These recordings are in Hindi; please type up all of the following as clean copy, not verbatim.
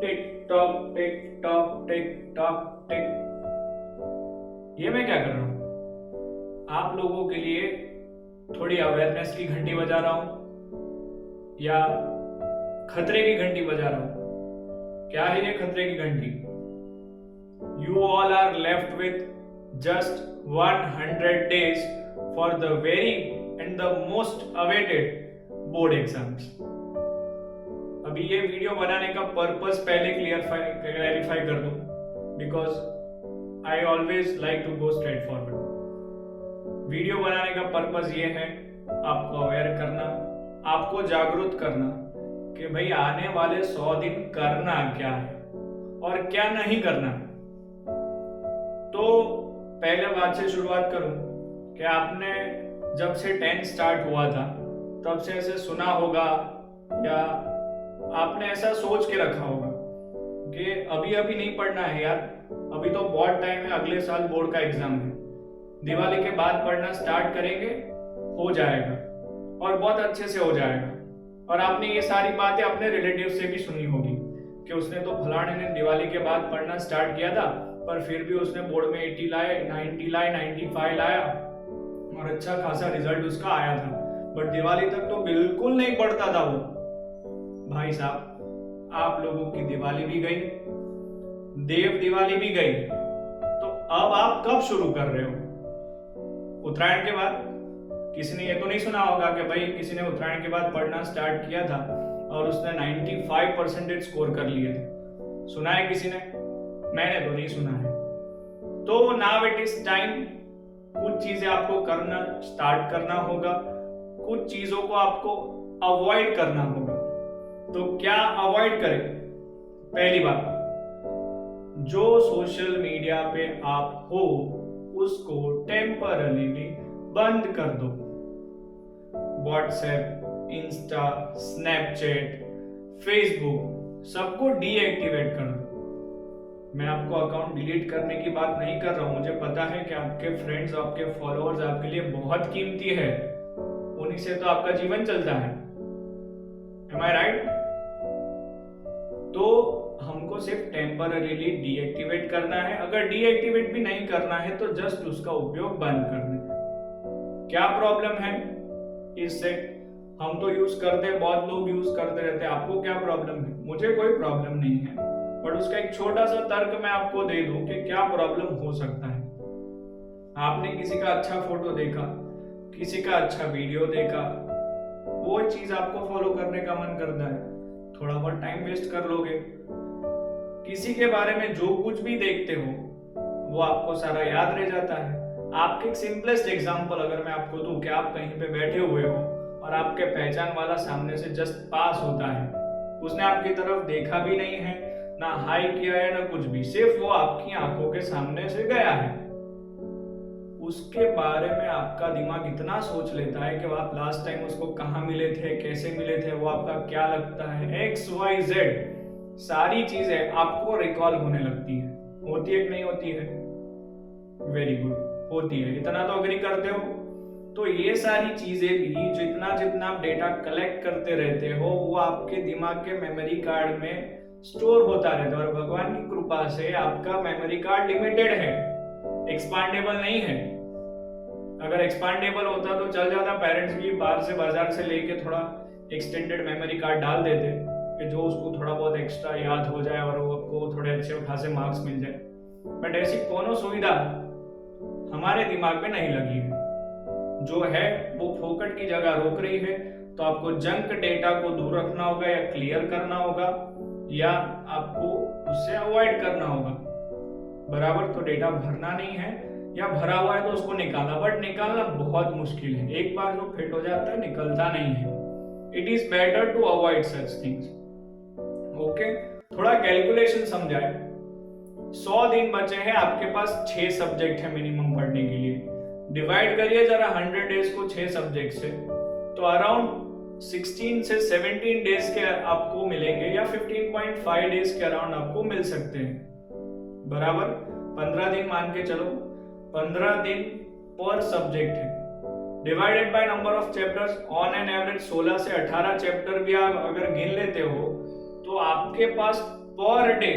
Tick tock tick tock tick tock tick. ये मैं क्या कर रहा हूँ? आप लोगों के लिए थोड़ी अवेयरनेस की घंटी बजा रहा हूँ या खतरे की घंटी बजा रहा हूँ? क्या है ये खतरे की घंटी? You all are left with just 100 days for the very and the most awaited board exams. अभी ये वीडियो बनाने का पर्पस पहले क्लैरिफाई कर दूं, because I always like to go straight forward. Video बनाने का पर्पस ये है आपको अवेयर करना, आपको जागरूक करना कि भाई आने वाले 100 दिन करना क्या है और क्या नहीं करना है। तो पहले बात से शुरुआत करूं कि आपने जब से 10 स्टार्ट हुआ था तब से ऐसे सुना होगा या आपने ऐसा सोच के रखा होगा कि अभी अभी नहीं पढ़ना है यार, अभी तो बहुत टाइम है, अगले साल बोर्ड का एग्जाम है, दिवाली के बाद पढ़ना स्टार्ट करेंगे, हो जाएगा और बहुत अच्छे से हो जाएगा। और आपने ये सारी बातें अपने रिलेटिव से भी सुनी होगी कि उसने तो फलाने ने दिवाली के बाद पढ़ना स्टार्ट किया था पर फिर भी उसने बोर्ड में 80 लाए, 90 लाए, 95 लाया और अच्छा खासा रिजल्ट उसका आया था, बट दिवाली तक तो बिल्कुल नहीं पढ़ता था वो। भाई साहब, आप लोगों की दिवाली भी गई, देव दिवाली भी गई, तो अब आप कब शुरू कर रहे हो? उत्तरायण के बाद? किसी ने ये तो नहीं सुना होगा कि भाई किसी ने उत्तरायण के बाद पढ़ना स्टार्ट किया था और उसने 95% स्कोर कर लिए थे। सुना है किसी ने? मैंने तो नहीं सुना है। तो नाउ इट इज टाइम, कुछ चीजें आपको करना स्टार्ट करना होगा, कुछ चीजों को आपको अवॉइड करना होगा। तो क्या अवॉइड करें? पहली बात, जो सोशल मीडिया पे आप हो उसको टेम्पररीली बंद कर दो। व्हाट्सएप, इंस्टा, स्नैपचैट, फेसबुक सबको डीएक्टिवेट कर दो। मैं आपको अकाउंट डिलीट करने की बात नहीं कर रहा हूं, मुझे पता है कि आपके फ्रेंड्स, आपके फॉलोअर्स आपके लिए बहुत कीमती है, उन्हीं से तो आपका जीवन चलता है। Am I right? तो हमको सिर्फ टेम्पररीली डीएक्टिवेट करना है। अगर डीएक्टिवेट भी नहीं करना है तो जस्ट उसका उपयोग बंद कर दें। क्या प्रॉब्लम है इससे? हम तो यूज करते हैं, बहुत लोग यूज करते रहते हैं, आपको क्या प्रॉब्लम है? मुझे कोई प्रॉब्लम नहीं है, बट उसका एक छोटा सा तर्क मैं आपको दे दूं कि क्या प्रॉब्लम हो सकता है। आपने किसी का अच्छा फोटो देखा, किसी का अच्छा वीडियो देखा, वो चीज आपको फॉलो करने का मन करता है, थोड़ा बहुत टाइम वेस्ट कर लोगे। किसी के बारे में जो कुछ भी देखते हो वो आपको सारा याद रह जाता है। आपके एक सिंपलेस्ट एग्जांपल अगर मैं आपको दूं कि आप कहीं पे बैठे हुए हो और आपके पहचान वाला सामने से जस्ट पास होता है, उसने आपकी तरफ देखा भी नहीं है, ना हाई किया है, ना कुछ भी, सिर्फ वो आपकी आंखों के सामने से गया है, उसके बारे में आपका दिमाग इतना सोच लेता है कि आप लास्ट टाइम उसको कहाँ मिले थे, कैसे मिले थे, वो आपका क्या लगता है, XYZ सारी चीजें आपको रिकॉल होने लगती है। होती है कि नहीं होती है? वेरी गुड, होती है। इतना तो अग्री करते हो। तो ये सारी चीजें भी जितना जितना आप डेटा कलेक्ट करते रहते हो वो आपके दिमाग के मेमोरी कार्ड में स्टोर होता रहता है और भगवान की कृपा से आपका मेमोरी कार्ड लिमिटेड है, एक्सपांडेबल नहीं है। अगर एक्सपांडेबल होता तो चल जाता, पेरेंट्स भी बाहर से बाजार से लेके थोड़ा एक्सटेंडेड मेमोरी कार्ड डाल देते कि जो उसको थोड़ा बहुत एक्स्ट्रा याद हो जाए और वो आपको थोड़े अच्छे खासे मार्क्स मिल जाए, बट ऐसी कोनो सुविधा हमारे दिमाग में नहीं लगी है। जो है वो फोकट की जगह रोक रही है। तो आपको जंक डेटा को दूर रखना होगा या क्लियर करना होगा या आपको उससे अवॉइड करना होगा। बराबर तो डेटा भरना नहीं है, या भरा हुआ है तो उसको निकालना, बट निकालना बहुत मुश्किल है। एक बार जो फिट हो जाता है निकलता नहीं है। It is better to avoid such things. Okay, थोड़ा कैलकुलेशन समझाए। 100 दिन बचे हैं, आपके पास 6 सब्जेक्ट है मिनिमम पढ़ने के लिए। डिवाइड करिए जरा 100 डेज को 6 सब्जेक्ट से, तो अराउंड 16 से 17 डेज के आपको मिलेंगे या 15.5 डेज के अराउंड आपको मिल सकते हैं। बराबर 15 दिन मान के चलो, 15 दिन पर सब्जेक्ट है। Divided by number of chapters, on an average 16 से 18 चैप्टर भी आप अगर गिन लेते हो तो आपके पास पर डे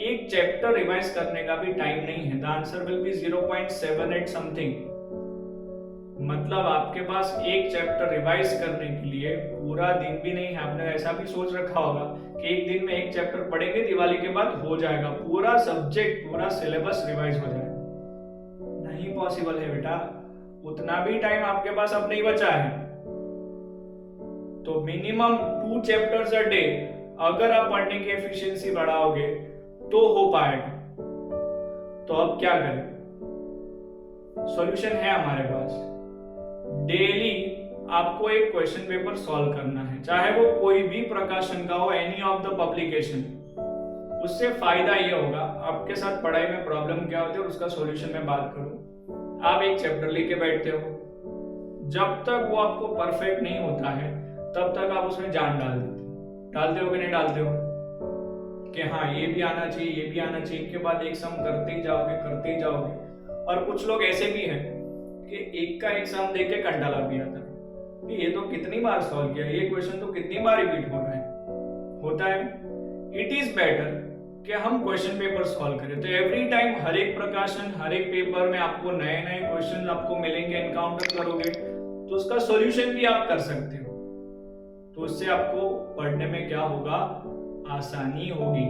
एक चैप्टर रिवाइज करने का भी टाइम नहीं है। The answer will be 0.78 something. मतलब आपके पास एक चैप्टर रिवाइज करने के लिए पूरा दिन भी नहीं है। आपने ऐसा भी सोच रखा होगा कि एक दिन में एक चैप्टर पढ़ेंगे, दिवाली के बाद हो जाएगा, पूरा सब्जेक्ट पूरा सिलेबस रिवाइज हो जाएगा। नहीं पॉसिबल है बेटा, उतना भी टाइम आपके पास अब नहीं बचा है। तो मिनिमम 2 चैप्टर्स अ डे अगर आप पढ़ने की एफिशिएंसी बढ़ाओगे तो हो पाएगा। तो अब क्या करें? सॉल्यूशन है हमारे पास। डेली आपको एक क्वेश्चन पेपर सॉल्व करना है, चाहे वो कोई भी प्रकाशन का हो, एनी ऑफ द पब्लिकेशन। उससे फायदा ये होगा, आपके साथ पढ़ाई में प्रॉब्लम क्या होती है और उसका सॉल्यूशन मैं बात करूं। आप एक चैप्टर लेके बैठते हो, जब तक वो आपको परफेक्ट नहीं होता है तब तक आप उसमें जान डालते हो कि नहीं डालते हो कि हाँ ये भी आना चाहिए, ये भी आना चाहिए। इनके बाद एक सम करते ही जाओगे। और कुछ लोग ऐसे भी हैं कि एक का एक सम देख के कंटाला भी आता है कि ये तो कितनी बार सॉल्व किया, ये क्वेश्चन तो कितनी बार रिपीट हो रहा है। होता है। इट इज बेटर कि हम क्वेश्चन पेपर सॉल्व करें। तो एवरी टाइम हर एक प्रकाशन, हर एक पेपर में आपको नए नए क्वेश्चन आपको मिलेंगे, एनकाउंटर करोगे तो उसका सॉल्यूशन भी आप कर सकते हो। तो उससे आपको पढ़ने में क्या होगा, आसानी होगी।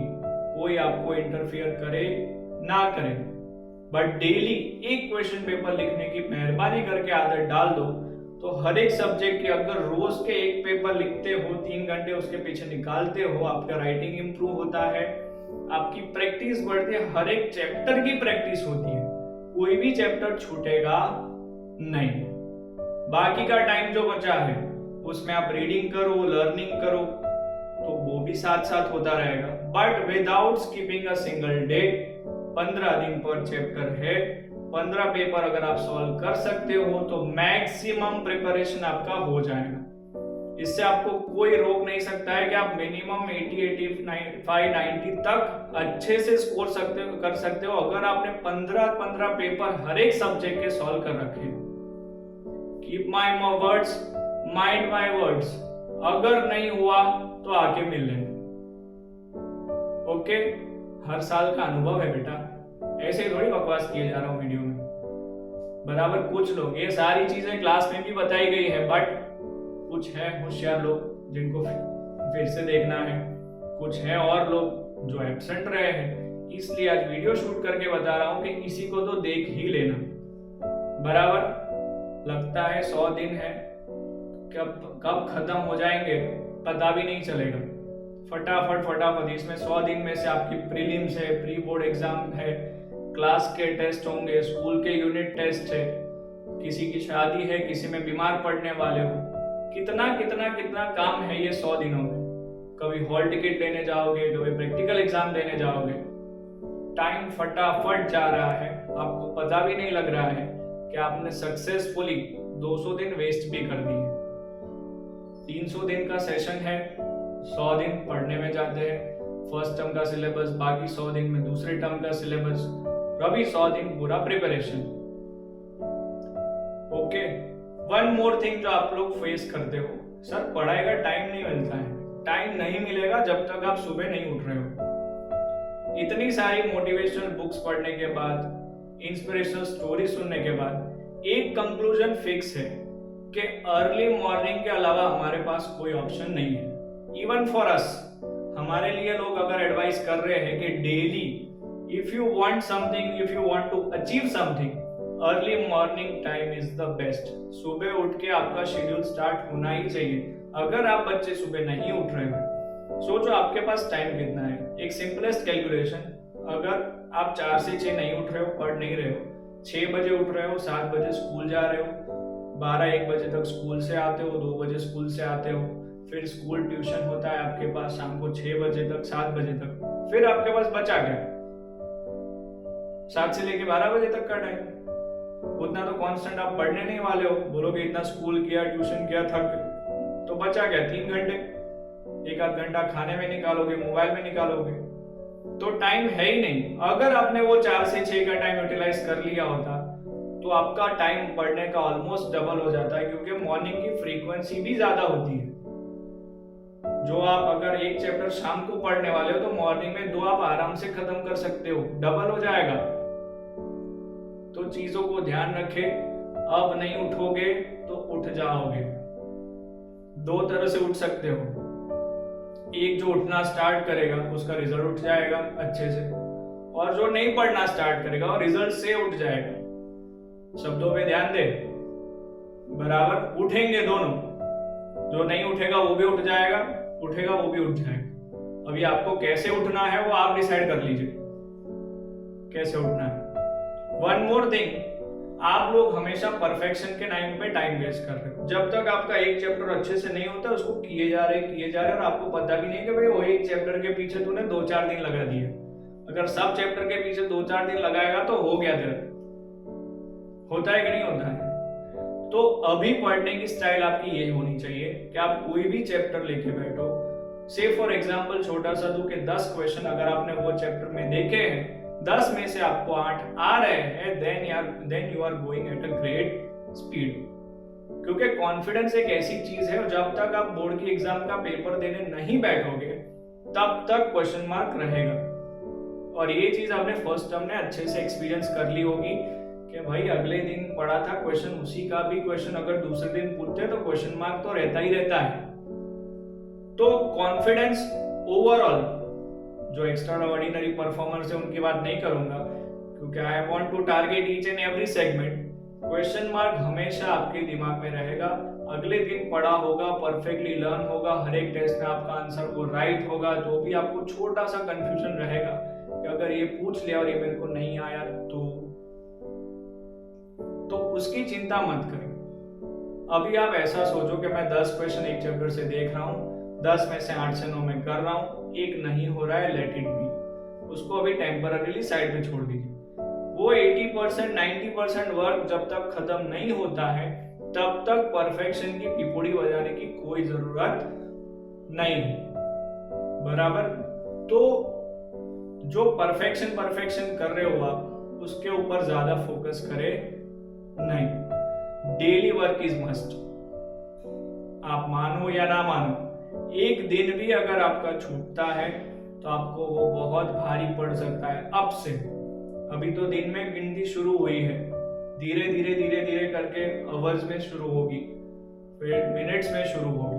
कोई आपको इंटरफियर करे ना करे, बट डेली एक क्वेश्चन पेपर लिखने की मेहरबानी करके आदत डाल दो। तो हर एक सब्जेक्ट के अगर रोज के एक पेपर लिखते हो, 3 घंटे उसके पीछे निकालते हो, आपका राइटिंग इंप्रूव होता है, आपकी प्रैक्टिस बढ़ती है, हर एक चैप्टर की प्रैक्टिस होती है, कोई भी चैप्टर छूटेगा नहीं। बाकी का टाइम जो बचा है उसमें आप रीडिंग करो, लर्निंग करो, तो वो भी साथ साथ होता रहेगा। But without skipping a single day. 15 दिन पर चैप्टर है, 15 पेपर अगर आप सॉल्व कर सकते हो तो मैक्सिमम प्रिपरेशन आपका हो जाएगा। इससे आपको कोई रोक नहीं सकता है कि आप मिनिमम 80, 85, 90 तक अच्छे से स्कोर कर सकते हो अगर आपने 15 पेपर हर एक सब्जेक्ट के सॉल्व कर रखे। Keep my words, mind my words. अगर नहीं हुआ तो आके मिल लेना। ओके, हर साल का अनुभव है बेटा, ऐसे थोड़ी बकवास किए जा रहा हूं वीडियो में। बराबर कुछ लोग, ये सारी चीजें क्लास में भी बताई गई है, बट कुछ है होशियार लोग जिनको फिर से देखना है, कुछ है और लोग जो एब्सेंट रहे हैं। इसलिए आज वीडियो शूट करके बता रहा हूं कि इसी को तो देख ही लेना। बराबर लगता है 100 दिन है, कब खत्म हो जाएंगे पता भी नहीं चलेगा। फटाफट इसमें 100 दिन में से आपकी प्रीलिम्स है, प्री बोर्ड एग्जाम है, क्लास के टेस्ट होंगे, स्कूल के यूनिट टेस्ट है, किसी की शादी है, किसी में बीमार पड़ने वाले हो, कितना काम है ये 100 दिनों में। कभी हॉल टिकट लेने जाओगे, कभी प्रैक्टिकल एग्जाम देने जाओगे, टाइम फटाफट जा रहा है, आपको पता भी नहीं लग रहा है कि आपने सक्सेसफुली 200 दिन वेस्ट भी कर दिए। 300 दिन का सेशन है, 100 दिन पढ़ने में जाते हैं, फर्स्ट टर्म का सिलेबस, बाकी 100 दिन में दूसरे टर्म का सिलेबस, अभी 100 दिन पूरा preparation. Okay, one more thing जो आप लोग फेस करते हो, सर पढ़ाई का टाइम नहीं मिलता है। टाइम नहीं मिलेगा जब तक आप सुबह नहीं उठ रहे हो। इतनी सारी मोटिवेशनल बुक्स पढ़ने के बाद, इंस्पिरेशनल स्टोरी सुनने के बाद एक कंक्लूजन फिक्स है कि अर्ली मॉर्निंग के अलावा हमारे पास कोई ऑप्शन नहीं है। इवन फॉर अस, हमारे लिए लोग अगर एडवाइस कर रहे हैं कि daily if you want something, if you want to achieve something, early morning time is the best. सुबह उठ के आपका शेड्यूल स्टार्ट होना ही चाहिए। अगर आप बच्चे सुबह नहीं उठ रहे हो, सोचो आपके पास टाइम कितना है। एक सिंपलेस्ट कैलकुलेशन, अगर आप 4 से 6 नहीं उठ रहे हो, पढ़ नहीं रहे हो, 6 बजे उठ रहे हो, 7 बजे स्कूल जा रहे हो, 12-1 बजे तक स्कूल से आते हो, 2 बजे स्कूल से आते हो, फिर स्कूल ट्यूशन होता है आपके पास शाम को 6 बजे तक, 7 बजे तक, फिर आपके पास बचा गया 7 से लेके 12 बजे तक का टाइम। उतना तो कांस्टेंट आप पढ़ने नहीं वाले हो, बोलोगे इतना स्कूल किया, ट्यूशन किया, थक, तो बचा गया 3 घंटे। 1-8 घंटा खाने में निकालोगे, मोबाइल में निकालोगे, तो टाइम है ही नहीं। अगर आपने वो 4 से 6 का टाइम यूटिलाइज कर लिया होता तो आपका टाइम पढ़ने का ऑलमोस्ट डबल हो जाता है, क्योंकि मॉर्निंग की फ्रीक्वेंसी भी ज्यादा होती है। जो आप अगर एक चैप्टर शाम को पढ़ने वाले हो तो मॉर्निंग में 2 आप आराम से खत्म कर सकते हो, डबल हो जाएगा। तो चीजों को ध्यान रखें, अब नहीं उठोगे तो उठ जाओगे। 2 तरह से उठ सकते हो, एक जो उठना स्टार्ट करेगा उसका रिजल्ट उठ जाएगा अच्छे से, और जो नहीं पढ़ना स्टार्ट करेगा और रिजल्ट से उठ जाएगा। शब्दों पे ध्यान दे, बराबर उठेंगे दोनों, जो नहीं उठेगा वो भी उठ जाएगा, उठेगा वो भी उठ जाएगा। अभी आपको कैसे उठना है वो आप डिसाइड कर लीजिए, कैसे उठना है। वन मोर थिंग, आप लोग हमेशा परफेक्शन के नाम पे टाइम वेस्ट कर रहे हो। जब तक आपका एक चैप्टर अच्छे से नहीं होता उसको किए जा रहे और आपको पता भी नहीं कि भाई वो एक चैप्टर के पीछे तूने 2-4 दिन लगा दिए। अगर सब चैप्टर के पीछे 2-4 दिन लगाएगा तो हो गया तेरा, होता है कि नहीं होता है। तो अभी पढ़ने की स्टाइल आपकी यही होनी चाहिए कि आप कोई भी चैप्टर लेके बैठो, से फॉर एग्जांपल छोटा सा दूं कि 10 क्वेश्चन अगर आपने वो चैप्टर में देखे हैं, 10 में से आपको 8 आ रहे हैं, then you are going at a great speed. क्योंकि कॉन्फिडेंस एक ऐसी चीज है, जब तक आप बोर्ड की एग्जाम का पेपर देने नहीं बैठोगे तब तक क्वेश्चन मार्क रहेगा। और ये चीज आपने फर्स्ट टर्म में अच्छे से एक्सपीरियंस कर ली होगी कि भाई अगले दिन पढ़ा था क्वेश्चन, उसी का भी क्वेश्चन अगर दूसरे दिन पूछते तो क्वेश्चन मार्क तो रहता ही रहता है। तो कॉन्फिडेंस ओवरऑल, जो एक्स्ट्रा ऑर्डिनरी परफॉर्मर्स है उनकी बात नहीं करूंगा क्योंकि I want to target each and every segment. Question mark हमेशा आपके दिमाग में रहेगा, अगले दिन पढ़ा होगा, परफेक्टली लर्न होगा, हर एक टेस्ट में आपका आंसर वो राइट होगा, तो भी आपको छोटा सा कंफ्यूजन रहेगा कि अगर ये पूछ लिया और ये मेरे को नहीं आया तो उसकी चिंता मत करो। अभी आप ऐसा सोचो कि मैं 10 क्वेश्चन एक चैप्टर से देख रहा हूँ, 10 में से 8 से 9 में कर रहा हूँ, एक नहीं हो रहा है, लेट इट बी, उसको अभी टेम्पररीली साइड पे छोड़ दीजिए। वो 80% 90% वर्क जब तक खत्म नहीं होता है तब तक परफेक्शन की पिपोड़ी बजाने की कोई जरूरत नहीं है, बराबर। तो जो परफेक्शन कर रहे हो आप उसके ऊपर ज्यादा फोकस करें नहीं। डेली वर्क इज मस्ट, आप मानो या ना मानो, एक दिन भी अगर आपका छूटता है तो आपको वो बहुत भारी पड़ सकता है। अब से, अभी तो दिन में गिनती शुरू हुई है, धीरे धीरे करके आवर्स में शुरू होगी, फिर मिनट्स में शुरू होगी।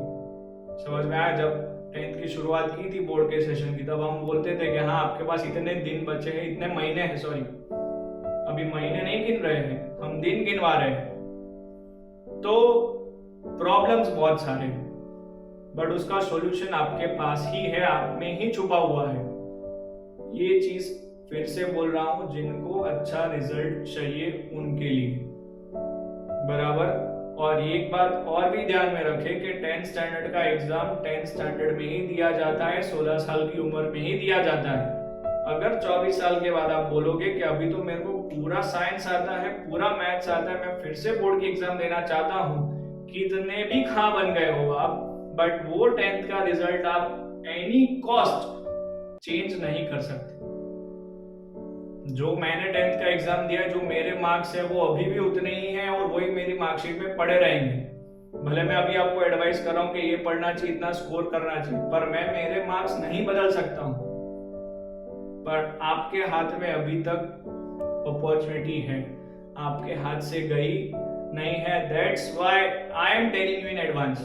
समझ में आया? जब 10th की शुरुआत की थी बोर्ड के सेशन की, तब हम बोलते थे कि हाँ आपके पास इतने दिन बचे हैं, इतने महीने हैं, सॉरी अभी महीने नहीं गिन रहे हैं, हम दिन गिनवा रहे हैं। तो प्रॉब्लम्स बहुत सारे हैं, बट उसका सॉल्यूशन आपके पास ही है, आप में ही छुपा हुआ है। ये चीज फिर से बोल रहा हूं, जिनको अच्छा रिजल्ट चाहिए उनके लिए, बराबर। और एक बात और भी ध्यान में रखें कि 10th स्टैंडर्ड का एग्जाम 10th स्टैंडर्ड में ही दिया जाता है, 16 साल की उम्र में ही दिया जाता है। अगर 24 साल के बाद आप बोलोगे कि अभी तो मेरे को पूरा साइंस आता है, पूरा मैथ्स आता है, मैं फिर से बोर्ड की एग्जाम देना चाहता हूँ, कितने भी खां बन गए हो आप, बट वो 10th का रिजल्ट आप एनी कॉस्ट चेंज नहीं कर सकते। जो मैंने 10th का एग्जाम दिया, जो मेरे मार्क्स है वो अभी भी उतने ही हैं और वही मेरी मार्कशीट में पड़े रहेंगे। भले मैं अभी आपको एडवाइस कर रहा हूँ कि ये पढ़ना चाहिए, इतना स्कोर करना चाहिए, पर मैं मेरे मार्क्स नहीं बदल सकता हूँ। पर आपके हाथ में अभी तक अपॉर्चुनिटी है, आपके हाथ से गई नहीं है, that's why I am telling you in advance.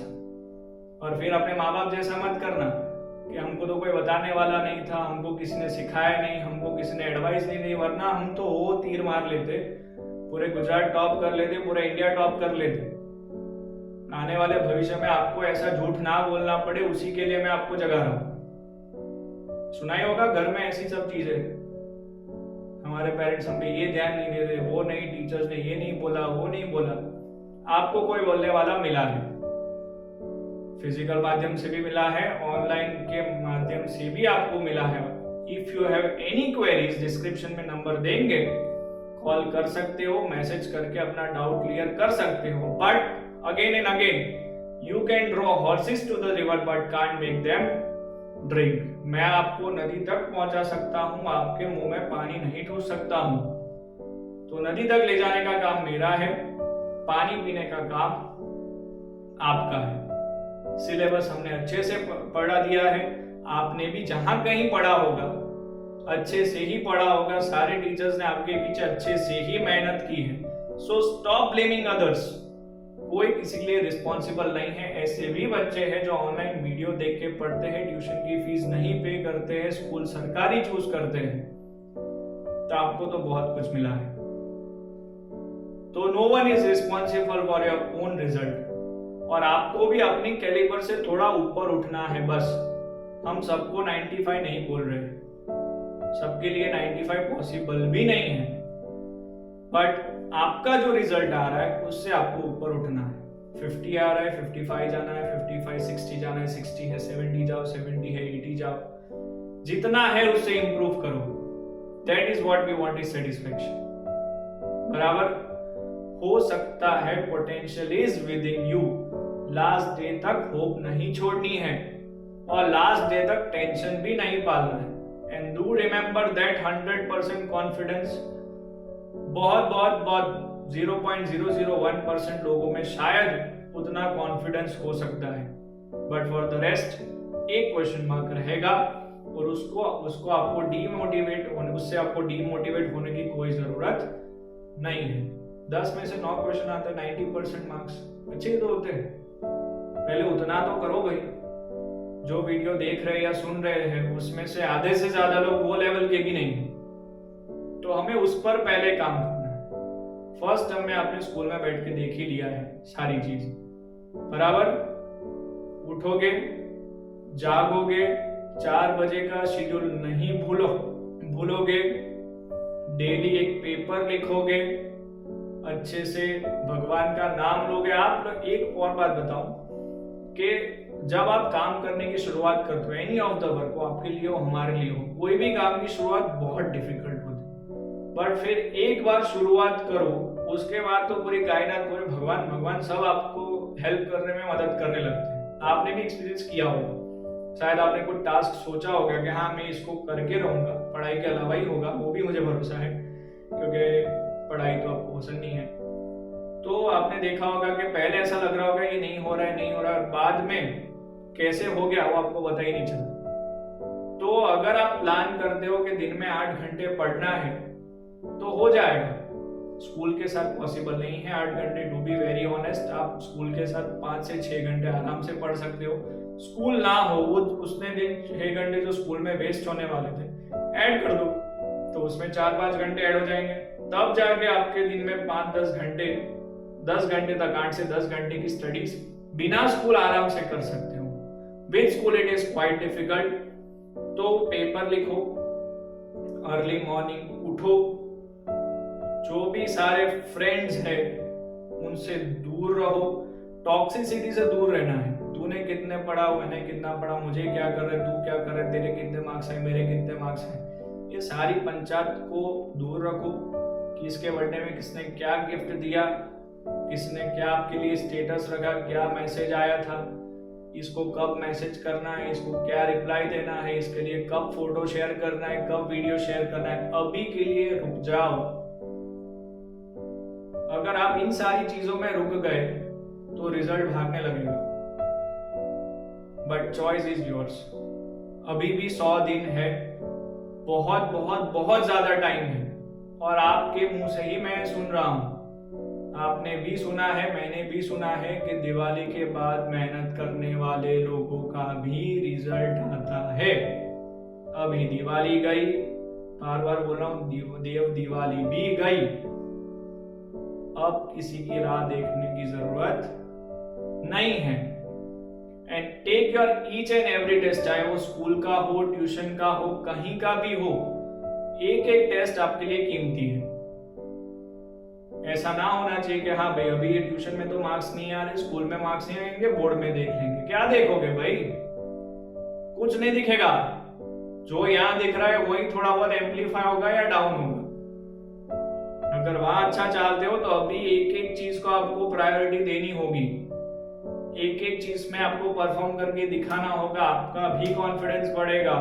और फिर अपने माँ बाप जैसा मत करना कि हमको तो कोई बताने वाला नहीं था, हमको किसी ने सिखाया नहीं, हमको किसी ने एडवाइस नहीं दी, वरना हम तो वो तीर मार लेते, पूरे गुजरात टॉप कर लेते, पूरा इंडिया टॉप कर लेते। आने वाले भविष्य में आपको ऐसा झूठ ना बोलना पड़े, उसी के लिए मैं आपको जगा रहा हूँ। सुनाई होगा घर में ऐसी सब चीजें, हमारे पेरेंट्स हम पे ये ध्यान नहीं दे रहे, वो नहीं, टीचर्स ने ये नहीं बोला, वो नहीं बोला। आपको कोई बोलने वाला मिला है, फिजिकल माध्यम से भी मिला है, ऑनलाइन के माध्यम से भी आपको मिला है। If you have any queries, description में नंबर देंगे, कॉल कर सकते हो, मैसेज करके अपना डाउट क्लियर कर सकते हो। But again and again you can draw horses to the river but can't make them drink. मैं आपको नदी तक पहुंचा सकता हूं, आपके मुंह में पानी नहीं ठूस सकता हूं। तो नदी तक ले जाने का काम मेरा है, पानी पीने का काम आपका है। सिलेबस हमने अच्छे से पढ़ा दिया है, आपने भी जहां कहीं पढ़ा होगा अच्छे से ही पढ़ा होगा, सारे टीचर्स ने आपके पीछे अच्छे से ही मेहनत की है। So stop blaming others. कोई किसी के लिए रिस्पॉन्सिबल नहीं है। ऐसे भी बच्चे हैं जो ऑनलाइन वीडियो देख के पढ़ते हैं, ट्यूशन की फीस नहीं पे करते हैं, स्कूल सरकारी चूज करते हैं, तो आपको तो बहुत कुछ मिला है। तो no one is responsible for your own result, और आपको भी अपनी कैलिबर से थोड़ा ऊपर उठना है बस। हम सबको 95 नहीं बोल रहे, सबके लिए 95 पॉसिबल भी नहीं है, बट आपका जो रिजल्ट आ रहा है उससे आपको ऊपर उठना है। 50 आ रहा है, 55 जाना है, 55 60 जाना है, 60 है 70 जाओ, 70 है 80 जाओ, जितना है उससे इंप्रूव करो। That is what we want, is satisfaction. बराबर हो सकता है, potential is within you. Last day तक होप नहीं छोड़नी है, और लास्ट डे तक टेंशन भी नहीं पालना है। And do remember that 100% confidence बहुत बहुत बहुत 0.001% लोगों में शायद उतना कॉन्फिडेंस हो सकता है, बट फॉर द रेस्ट एक क्वेश्चन मार्क रहेगा, और उसको आपको डीमोटिवेट होने उससे आपको डीमोटिवेट होने की कोई जरूरत नहीं है। 10 में से 9 क्वेश्चन आते हैं, 90% मार्क्स अच्छे तो होते हैं। पहले उतना तो करो भाई। जो वीडियो देख रहे या सुन रहे हैं उसमें से आधे से ज्यादा लोग वो लेवल के भी नहीं हैं, तो हमें उस पर पहले काम करना है। फर्स्ट हमने अपने स्कूल में बैठ के देख ही लिया है सारी चीज। बराबर उठोगे, जागोगे, 4 बजे का शेड्यूल नहीं भूलोगे, डेली एक पेपर लिखोगे, अच्छे से भगवान का नाम लोगे। आप एक और बात बताऊं कि जब आप काम करने की शुरुआत करते हो, एनी ऑफ द वर्क, वो आपके लिए हो हमारे लिए हो, कोई भी काम की शुरुआत बहुत डिफिकल्ट होती है, बट फिर एक बार शुरुआत करो, उसके बाद तो पूरी कायनात, पूरे भगवान सब आपको हेल्प करने में मदद करने लगते हैं। आपने भी एक्सपीरियंस किया होगा, शायद आपने कोई टास्क सोचा होगा कि हाँ मैं इसको करके रहूंगा, पढ़ाई के अलावा ही होगा, वो भी मुझे भरोसा है क्योंकि पढ़ाई तो आपको पसंद नहीं है। तो आपने देखा होगा कि पहले ऐसा लग रहा होगा ये नहीं हो रहा है, और बाद में कैसे हो गया वो आपको पता ही नहीं चला। तो अगर आप प्लान करते हो कि दिन में 8 घंटे पढ़ना है तो हो जाएगा। स्कूल के साथ पॉसिबल नहीं है 8 घंटे, टू बी वेरी ऑनेस्ट। आप स्कूल के साथ 5 से 6 घंटे आराम से पढ़ सकते हो। स्कूल ना हो, वो उसने दिन 6 घंटे जो स्कूल में वेस्ट होने वाले थे ऐड कर दो, तो उसमें 4-5 घंटे ऐड हो जाएंगे, तब जाके आपके दिन में 5-10 घंटे, 10 घंटे तक 8 से 10 घंटे की स्टडीज बिना स्कूल आराम से कर सकते हो। With school it is quite difficult. तो पेपर लिखो, अर्ली मॉर्निंग उठो, जो भी सारे फ्रेंड्स हैं उनसे दूर रहो, टॉक्सिसिटी से दूर रहना है। तूने कितने पढ़ा, मैंने कितना पढ़ा, मुझे क्या कर रहे, तू क्या कर रहे, तेरे कितने मार्क्स हैं, मेरे कितने मार्क्स हैं, ये सारी पंचायत को दूर रखो। कि इसके बर्थडे में किसने क्या गिफ्ट दिया, किसने क्या आपके लिए स्टेटस रखा, क्या मैसेज आया था, इसको कब मैसेज करना है, इसको क्या रिप्लाई देना है, इसके लिए कब फोटो शेयर करना है, कब वीडियो शेयर करना है, अभी के लिए रुक जाओ। अगर आप इन सारी चीजों में रुक गए तो रिजल्ट भागने लगेगा। But choice is yours. अभी भी 100 दिन है, बहुत बहुत बहुत ज्यादा टाइम है, और आपके मुंह से ही मैं सुन रहा हूं। आपने भी सुना है, मैंने भी सुना है कि दिवाली के बाद मेहनत करने वाले लोगों का भी रिजल्ट आता है। अभी दिवाली गई, बार बार बोल रहा हूं, देव दिवाली भी गई, अब किसी की राह देखने की जरूरत नहीं है। And take your each and every test, चाहे वो स्कूल का हो, ट्यूशन का हो, कहीं का भी हो, एक एक टेस्ट आपके लिए कीमती है। ऐसा ना होना चाहिए कि हाँ भाई अभी ये ट्यूशन में तो मार्क्स नहीं आ रहे, स्कूल में मार्क्स नहीं आएंगे, बोर्ड में देख लेंगे। क्या देखोगे भाई, कुछ नहीं दिखेगा। जो यहाँ दिख रहा है वही थोड़ा बहुत एम्पलीफाई होगा या डाउन होगा। अगर वहां अच्छा चाहते हो तो अभी एक एक चीज को आपको प्रायोरिटी देनी होगी, एक एक चीज में आपको परफॉर्म करके दिखाना होगा, आपका भी कॉन्फिडेंस बढ़ेगा।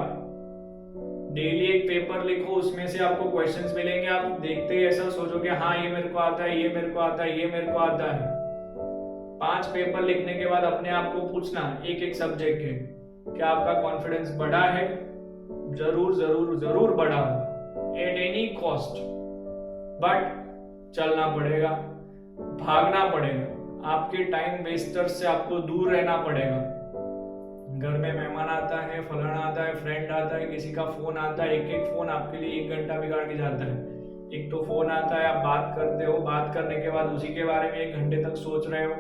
डेली एक पेपर लिखो, उसमें से आपको क्वेश्चंस मिलेंगे, आप देखते ही ऐसा सोचोगे हाँ ये मेरे को आता है, ये मेरे को आता है, ये मेरे को आता है। 5 पेपर लिखने के बाद अपने आप को पूछना एक एक सब्जेक्ट के, क्या आपका कॉन्फिडेंस बढ़ा है? जरूर जरूर जरूर बढ़ा हो, एट एनी कॉस्ट। बट चलना पड़ेगा, भागना पड़ेगा, आपके टाइम वेस्टर्स से आपको दूर रहना पड़ेगा। घर में मेहमान आता है, फलाना आता है, फ्रेंड आता है, किसी का फोन आता है, एक एक फोन आपके लिए 1 घंटा बिगाड़ के जाता है। एक तो फोन आता है, आप बात करते हो, बात करने के बाद उसी के बारे में 1 घंटे तक सोच रहे हो।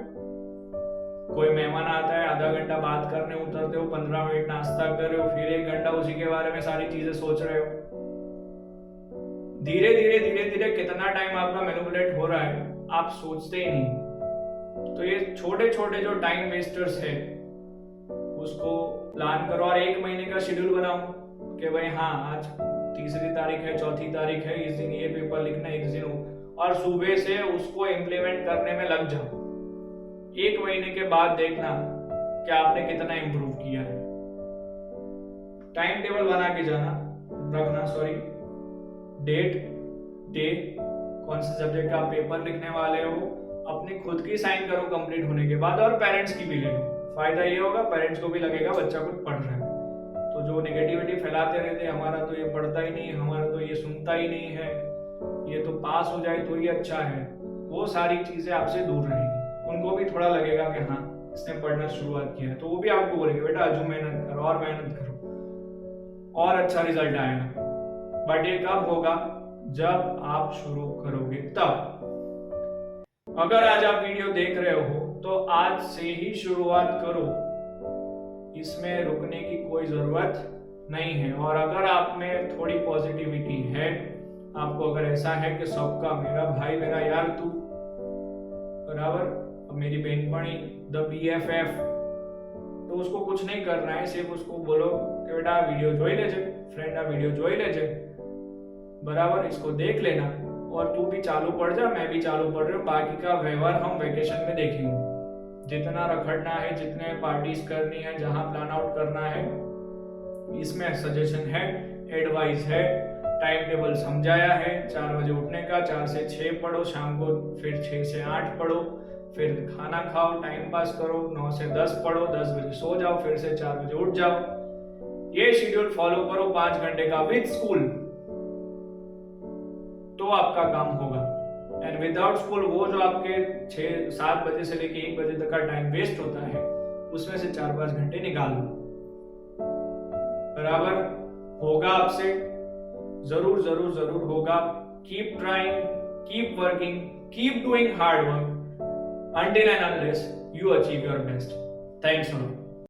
कोई मेहमान आता है, आधा घंटा बात करने उतरते हो, 15 मिनट नाश्ता कर रहे हो, फिर 1 घंटा उसी के बारे में सारी चीजें सोच रहे हो। धीरे धीरे धीरे धीरे कितना टाइम आपका मैनिपुलेट हो रहा है आप सोचते ही नहीं। तो ये छोटे छोटे जो टाइम वेस्टर्स है उसको प्लान करो और 1 महीने का शेड्यूल बनाओ कि भाई हाँ आज 3री तारीख है, 4थी तारीख है, इस दिन ये पेपर लिखना है, इस दिन और सुबह से उसको इम्प्लीमेंट करने में लग जाओ। 1 महीने के बाद देखना कि आपने कितना इम्प्रूव किया है। टाइम टेबल बना के रखना डेट, डे, कौन से सब्जेक्ट का पेपर लिखने वाले हो, अपनी खुद की साइन करो कंप्लीट होने के बाद और पेरेंट्स की भी ले लो। फायदा ये होगा पेरेंट्स को भी लगेगा बच्चा कुछ पढ़ रहा है। तो जो नेगेटिविटी फैलाते रहते हैं हमारा तो ये पढ़ता ही नहीं, हमारा तो ये सुनता ही नहीं है, ये तो पास हो जाए तो ही अच्छा है, वो सारी चीजें आपसे दूर रहेगी। उनको भी थोड़ा लगेगा कि हाँ इसने पढ़ना शुरुआत किया है, तो वो भी आपको बोलेंगे बेटा अजू मेहनत करो और मेहनत करो और अच्छा रिजल्ट आएगा। बट ये कब होगा? जब आप शुरू करोगे तब। अगर आज आप वीडियो देख रहे हो तो आज से ही शुरुआत करो, इसमें रुकने की कोई जरूरत नहीं है। और अगर आप में थोड़ी पॉजिटिविटी है, आपको अगर ऐसा है कि सबका मेरा भाई मेरा यार तू बराबर, अब मेरी बहनपणी द BFF, तो उसको कुछ नहीं करना है, सिर्फ उसको बोलो कि बेटा वीडियो જોઈ લેજે, फ्रेंड आ वीडियो જોઈ લેજે बराबर, इसको देख लेना और तू भी चालू पढ़ जा, मैं भी चालू पढ़ रहा हूँ। बाकी का व्यवहार हम वेकेशन में देखेंगे, जितना रखड़ना है, जितने पार्टीज करनी है, जहां प्लान आउट करना है, इसमें सजेशन है, एडवाइस है, टाइम टेबल समझाया है। 4 बजे उठने का, 4 से 6 पढ़ो, शाम को फिर 6 से 8 पढ़ो, फिर खाना खाओ, टाइम पास करो, 9 से 10 पढ़ो, 10 बजे सो जाओ, फिर से 4 बजे उठ जाओ। ये शेड्यूल फॉलो करो 5 घंटे का विद स्कूल, तो आपका काम होगा। एंड विदाउट स्कूल वो जो आपके 6-7 बजे से लेके 1 बजे तक का टाइम वेस्ट होता है, उसमें से 4-5 घंटे निकाल लो, बराबर होगा आपसे, जरूर जरूर जरूर होगा। Keep trying, keep working, keep doing hard work until and unless you achieve your best. Thanks a lot.